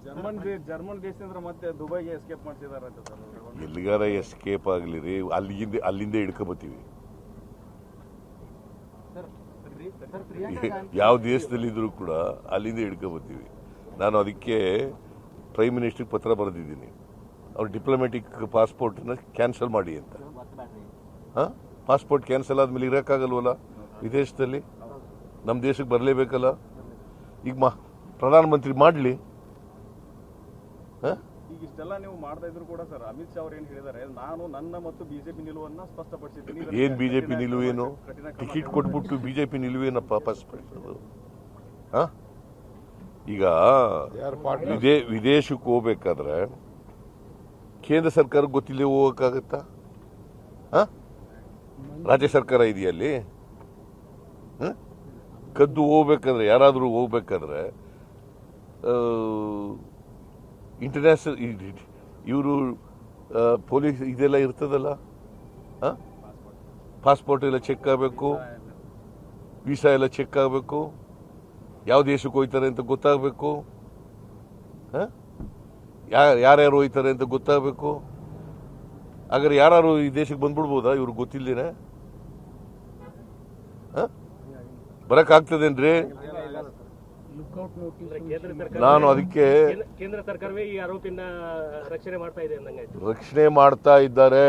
German ದೇಶದಿಂದ ಮತ್ತೆ ದುಬೈಗೆ escape ಮಾಡ್ತಿದ್ದಾರೆ ಅಂತ ಸರ್. ಎಲ್ಲಿಗಾರ ಎಸ್ಕೇಪ್ ಆಗಲಿ ರೀ, ಅಲ್ಲಿಂದ ಹಿಡ್ಕೊಬತ್ತೀವಿ. ಯಾವ ದೇಶದಲ್ಲಿದ್ದರೂ ಕೂಡ ಅಲ್ಲಿಂದ ಹಿಡ್ಕೊಬತ್ತೀವಿ. ನಾನು ಅದಕ್ಕೆ ಪ್ರೈಮ್ ಮಿನಿಸ್ಟ್ರಿಗೆ ಪತ್ರ ಬರೆದಿದ್ದೀನಿ, ಅವ್ರ ಡಿಪ್ಲೊಮ್ಯಾಟಿಕ್ ಪಾಸ್ಪೋರ್ಟ್ನ ಕ್ಯಾನ್ಸಲ್ ಮಾಡಿ ಅಂತ. ಹಾಂ, ಪಾಸ್ಪೋರ್ಟ್ ಕ್ಯಾನ್ಸಲ್ ಆದಮೇಲೆ ಇರೋಕ್ಕಾಗಲ್ವಲ್ಲ ವಿದೇಶದಲ್ಲಿ, ನಮ್ಮ ದೇಶಕ್ಕೆ ಬರಲೇಬೇಕಲ್ಲ. ಈಗ ಪ್ರಧಾನಮಂತ್ರಿ ಮಾಡಲಿ. ಈಗ ಇಷ್ಟೆಲ್ಲ ನೀವು ಮಾಡ್ತಾ ಇದ್ರು ಕೂಡ ಸರ್, ಅಮಿತ್ ಶಾ ಅವ್ರು ಏನ್ ಹೇಳಿದ್ದಾರೆ, ನಾನು ನನ್ನ ಮತ್ತು ಬಿಜೆಪಿ ನಿಲುವನ್ನ ಸ್ಪಷ್ಟಪಡಿಸಿದ್ದೀನಿ. ಏನ್ ಬಿಜೆಪಿ ನಿಲುವೇನು? ಟಿಕೆಟ್ ಕೊಟ್ಬಿಟ್ಟು ಬಿಜೆಪಿ ನಿಲುವೇನಪ್ಪ ಸ್ಪಷ್ಟಪಡಿಸೋದು? ಈಗ ವಿದೇಶಕ್ಕೆ ಹೋಗ್ಬೇಕಾದ್ರೆ ಕೇಂದ್ರ ಸರ್ಕಾರಕ್ಕೆ ಗೊತ್ತಿಲ್ಲದೆ ಹೋಗಕ್ಕಾಗತ್ತಾ? ರಾಜ್ಯ ಸರ್ಕಾರ ಇದೆಯಲ್ಲಿ ಕದ್ದು ಹೋಗ್ಬೇಕಾದ್ರೆ, ಯಾರಾದರೂ ಹೋಗ್ಬೇಕಾದ್ರೆ ಇಂಟರ್ನ್ಯಾಷನಲ್ ಇವರು ಪೊಲೀಸ್ ಇದೆಲ್ಲ ಇರ್ತದಲ್ಲ, ಪಾಸ್ಪೋರ್ಟ್ ಎಲ್ಲ ಚೆಕ್ ಆಗಬೇಕು, ವೀಸಾ ಎಲ್ಲ ಚೆಕ್ ಆಗಬೇಕು, ಯಾವ ದೇಶಕ್ಕೆ ಹೋಗ್ತಾರೆ ಅಂತ ಗೊತ್ತಾಗಬೇಕು, ಯಾರ್ಯಾರು ಹೋಗ್ತಾರೆ ಅಂತ ಗೊತ್ತಾಗಬೇಕು. ಹಾಗಾದ್ರೆ ಯಾರು ಈ ದೇಶಕ್ಕೆ ಬಂದ್ಬಿಡ್ಬೋದಾ ಇವ್ರಿಗೆ ಗೊತ್ತಿಲ್ದೇನೆ? ಬರಕ್ಕಾಗ್ತದೇನ್ರಿ? ನಾನು ಅದಕ್ಕೆ ಕೇಂದ್ರ ಸರ್ಕಾರವೇ ಈ ಆರೋಪಿನ ರಕ್ಷಣೆ ಮಾಡ್ತಾ ಇದೆ. ರಕ್ಷಣೆ ಮಾಡ್ತಾ ಇದ್ದಾರೆ.